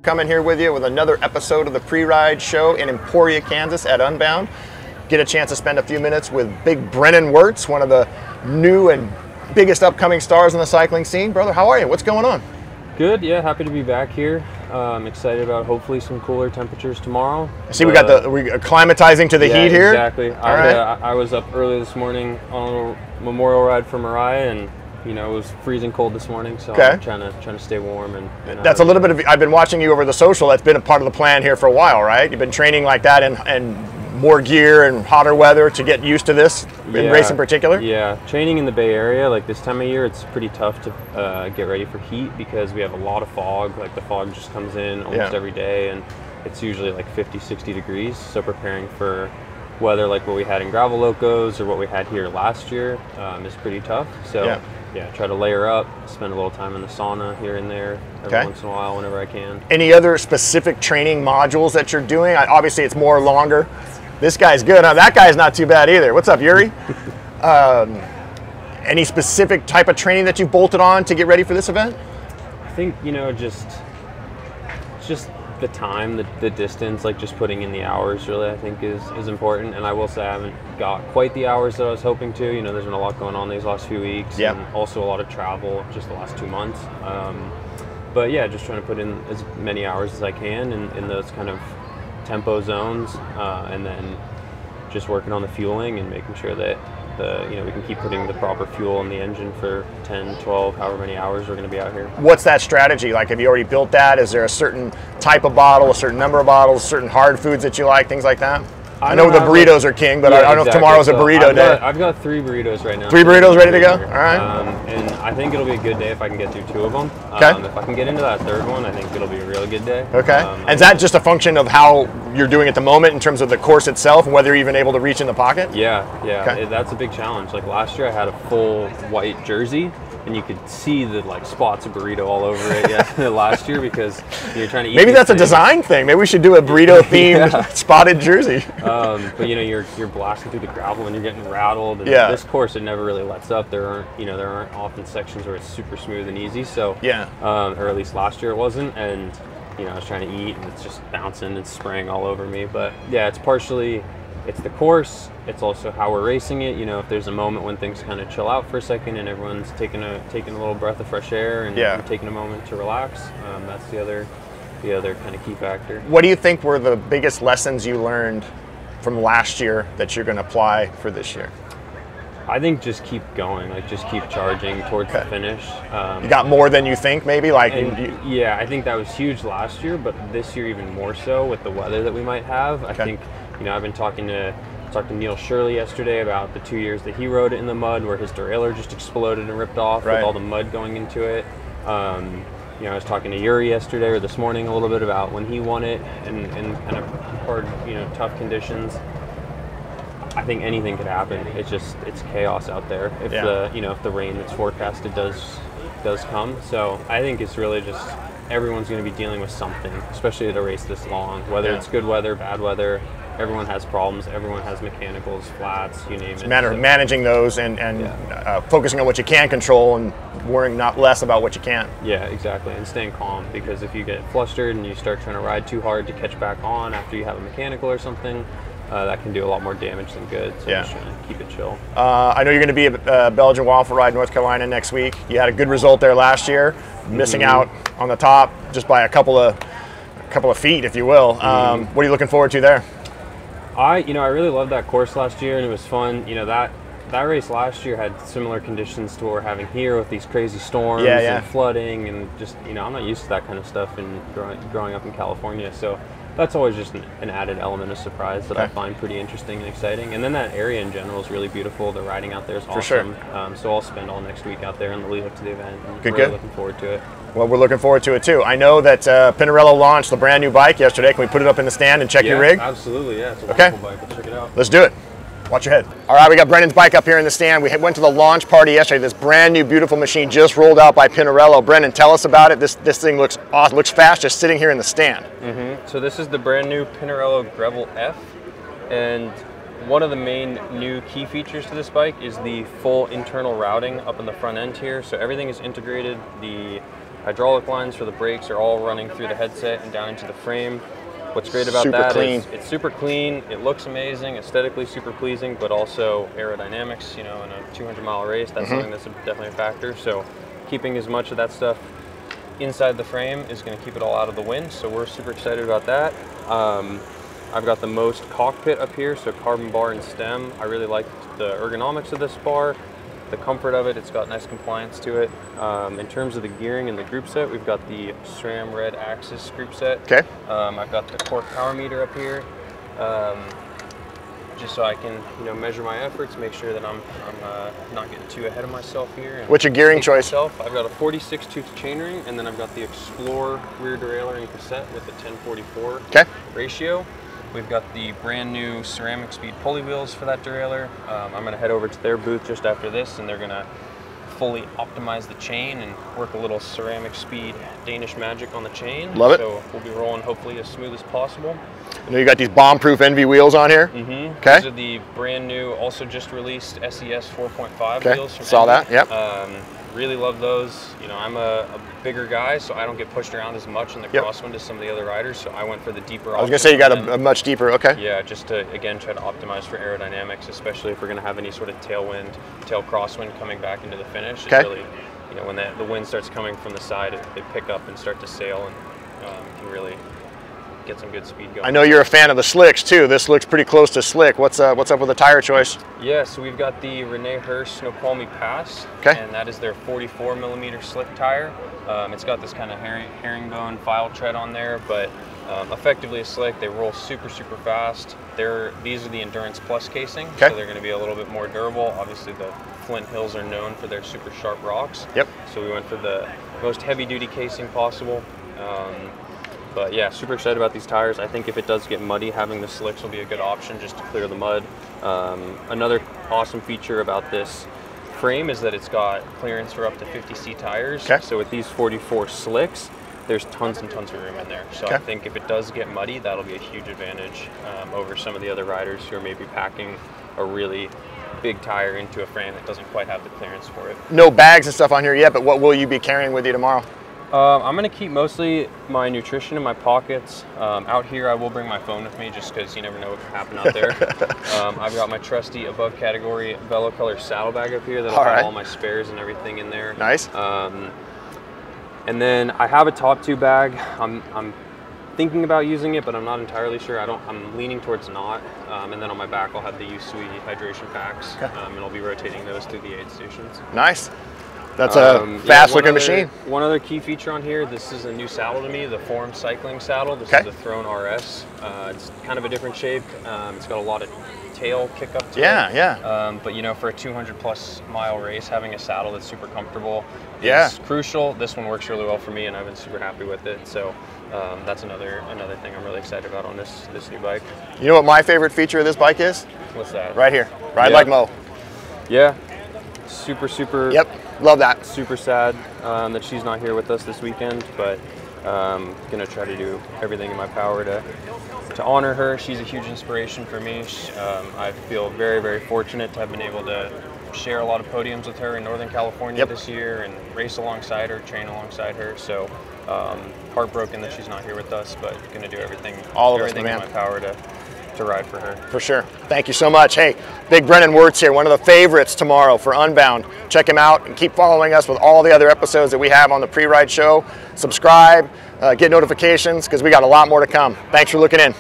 coming here with you with another episode of the Pre-Ride Show in Emporia, Kansas at Unbound. Get a chance to spend a few minutes with big Brennan Wertz, one of the new and biggest upcoming stars in the cycling scene. Brother, how are you? What's going on? Good, yeah, happy to be back here. I'm excited about hopefully some cooler temperatures tomorrow. I see we got we're acclimatizing to the heat here. Exactly. I was up early this morning on a little memorial ride for Mariah, and you know, it was freezing cold this morning, so I'm trying to stay warm. And that's a little bit of, I've been watching you over the social. That's been a part of the plan here for a while, right? You've been training like that and more gear and hotter weather to get used to this, in race in particular? Yeah, training in the Bay Area, like this time of year, it's pretty tough to get ready for heat because we have a lot of fog. Like the fog just comes in almost every day, and it's usually like 50, 60 degrees. So preparing for weather like what we had in Gravel Locos or what we had here last year is pretty tough. So yeah, try to layer up, spend a little time in the sauna here and there every once in a while whenever I can. Any other specific training modules that you're doing? Obviously it's more longer. This guy's good. That guy's not too bad either. What's up, Yuri? Any specific type of training that you've bolted on to get ready for this event? I think, you know, just the time, the distance, like just putting in the hours really I think is important. And I will say I haven't got quite the hours that I was hoping to. You know, there's been a lot going on these last few weeks and also a lot of travel just the last 2 months. But yeah, just trying to put in as many hours as I can in those kind of tempo zones, and then just working on the fueling and making sure that we can keep putting the proper fuel in the engine for 10, 12, however many hours we're going to be out here. What's that strategy? Like, have you already built that? Is there a certain type of bottle, a certain number of bottles, certain hard foods that you like, things like that? I know the burritos are king, but I don't know if tomorrow's a burrito day. I've got 3 burritos right now. 3 burritos ready to go? All right. And I think it'll be a good day if I can get through 2 of them. If I can get into that 3rd one, I think it'll be a really good day. Okay. And is that just a function of how you're doing at the moment in terms of the course itself and whether you're even able to reach in the pocket? Yeah. That's a big challenge. Like last year I had a full white jersey, and you could see the like spots of burrito all over it last year because you're trying to eat. Maybe that's a design thing. Maybe we should do a burrito themed spotted jersey. But you know, you're blasting through the gravel and you're getting rattled. And this course, it never really lets up. There aren't often sections where it's super smooth and easy. So or at least last year it wasn't. And you know, I was trying to eat and it's just bouncing and spraying all over me. But yeah, it's partially it's the course. It's also how we're racing it. You know, if there's a moment when things kind of chill out for a second and everyone's taking a little breath of fresh air and taking a moment to relax, that's the other kind of key factor. What do you think were the biggest lessons you learned from last year that you're going to apply for this year? I think just keep going, like just keep charging towards the finish. You got more than you think, maybe? Yeah, I think that was huge last year, but this year even more so with the weather that we might have. I think, you know, I've been talking to Neil Shirley yesterday about the 2 years that he rode it in the mud where his derailleur just exploded and ripped off with all the mud going into it. You know, I was talking to Yuri yesterday or this morning a little bit about when he won it in kind of hard, you know, tough conditions. I think anything could happen. It's chaos out there if if the rain that's forecasted does come. So I think it's really just everyone's going to be dealing with something, especially at a race this long. Whether it's good weather, bad weather, everyone has problems. Everyone has mechanicals, flats, you name it. It's a matter of managing those and focusing on what you can control and worrying not less about what you can't. Yeah, exactly, and staying calm, because if you get flustered and you start trying to ride too hard to catch back on after you have a mechanical or something, that can do a lot more damage than good. So just trying to keep it chill. I know you're going to be at Belgian Waffle Ride, North Carolina next week. You had a good result there last year, missing out on the top just by a couple of feet, if you will. What are you looking forward to there? I really loved that course last year, and it was fun. You know, that race last year had similar conditions to what we're having here with these crazy storms and flooding, and just, you know, I'm not used to that kind of stuff in growing up in California. So that's always just an added element of surprise that I find pretty interesting and exciting. And then that area in general is really beautiful. The riding out there is awesome. For sure. So I'll spend all next week out there in the lead up to the event. And really looking forward to it. Well, we're looking forward to it too. I know that Pinarello launched the brand new bike yesterday. Can we put it up in the stand and check your rig? Absolutely, yeah. It's a wonderful bike. Let's check it out. Let's do it. Watch your head. All right, we got Brennan's bike up here in the stand. We went to the launch party yesterday. This brand new, beautiful machine just rolled out by Pinarello. Brennan, tell us about it. This thing looks awesome. Looks fast just sitting here in the stand. So this is the brand new Pinarello Grevil F, and one of the main new key features to this bike is the full internal routing up in the front end here. So everything is integrated. The hydraulic lines for the brakes are all running through the headset and down into the frame. What's great about that is it's super clean, it looks amazing, aesthetically super pleasing, but also aerodynamics, you know, in a 200-mile race, that's something that's definitely a factor. So keeping as much of that stuff inside the frame is going to keep it all out of the wind, so we're super excited about that. I've got the most cockpit up here, so carbon bar and stem. I really like the ergonomics of this bar, the comfort of it. It's got nice compliance to it. In terms of the gearing and the group set, we've got the SRAM Red Axis group set. Okay. I've got the torque power meter up here, just so I can, you know, measure my efforts, make sure that I'm not getting too ahead of myself here. What's your gearing choice? I've got a 46 tooth chainring, and then I've got the Explorer rear derailleur and cassette with the 1044 ratio. We've got the brand new ceramic speed pulley wheels for that derailleur. I'm going to head over to their booth just after this, and they're going to fully optimize the chain and work a little ceramic speed Danish magic on the chain. Love it. So we'll be rolling hopefully as smooth as possible. I know you got these bomb-proof Envy wheels on here. Okay. These are the brand new, also just released SES 4.5 wheels from Saw Envy. that. Yep. Really love those. You know, I'm a bigger guy, so I don't get pushed around as much in the crosswind as some of the other riders, so I went for the deeper option. I was going to say you got a much deeper, Yeah, just to, again, try to optimize for aerodynamics, especially if we're going to have any sort of tailwind, tail crosswind coming back into the finish. It's really, you know, when the wind starts coming from the side, they pick up and start to sail and can really get some good speed going. I know you're a fan of the slicks too. This looks pretty close to slick. What's up with the tire choice? Yeah, so we've got the Rene Hurst Snoqualmie Pass, and that is their 44 millimeter slick tire. It's got this kind of herringbone file tread on there, but effectively a slick. They roll super fast. These are the Endurance Plus casing, so they're going to be a little bit more durable. Obviously the Flint Hills are known for their super sharp rocks. So we went for the most heavy duty casing possible. But yeah, super excited about these tires. I think if it does get muddy, having the slicks will be a good option just to clear the mud. Another awesome feature about this frame is that it's got clearance for up to 50C tires. So with these 44 slicks, there's tons and tons of room in there. So I think if it does get muddy, that'll be a huge advantage over some of the other riders who are maybe packing a really big tire into a frame that doesn't quite have the clearance for it. No bags and stuff on here yet, but what will you be carrying with you tomorrow? I'm going to keep mostly my nutrition in my pockets. Out here I will bring my phone with me just because you never know what can happen out there. I've got my trusty above category Velo Color saddlebag up here that'll have all my spares and everything in there. Nice. And then I have a top two bag. I'm thinking about using it, but I'm not entirely sure. I'm leaning towards not. And then on my back I'll have the Usui hydration packs, and I'll be rotating those through the aid stations. Nice. That's a fast-looking machine. One other key feature on here, this is a new saddle to me, the Forum cycling saddle. This is the Throne RS. It's kind of a different shape. It's got a lot of tail kick up to it. But you know, for a 200+ mile race, having a saddle that's super comfortable is crucial. This one works really well for me, and I've been super happy with it. So that's another thing I'm really excited about on this new bike. You know what my favorite feature of this bike is? What's that? Right here. Ride like Mo. Yeah. Super. Yep. Love that. Super sad that she's not here with us this weekend, but gonna try to do everything in my power to honor her. She's a huge inspiration for me. I feel very fortunate to have been able to share a lot of podiums with her in Northern California this year and race alongside her, train alongside her. So heartbroken that she's not here with us, but gonna do everything in my power to ride for her. For sure. Thank you so much. Hey, Big Brennan Wertz here, one of the favorites tomorrow for Unbound. Check him out and keep following us with all the other episodes that we have on the pre-ride show. Subscribe, get notifications, because we got a lot more to come. Thanks for looking in.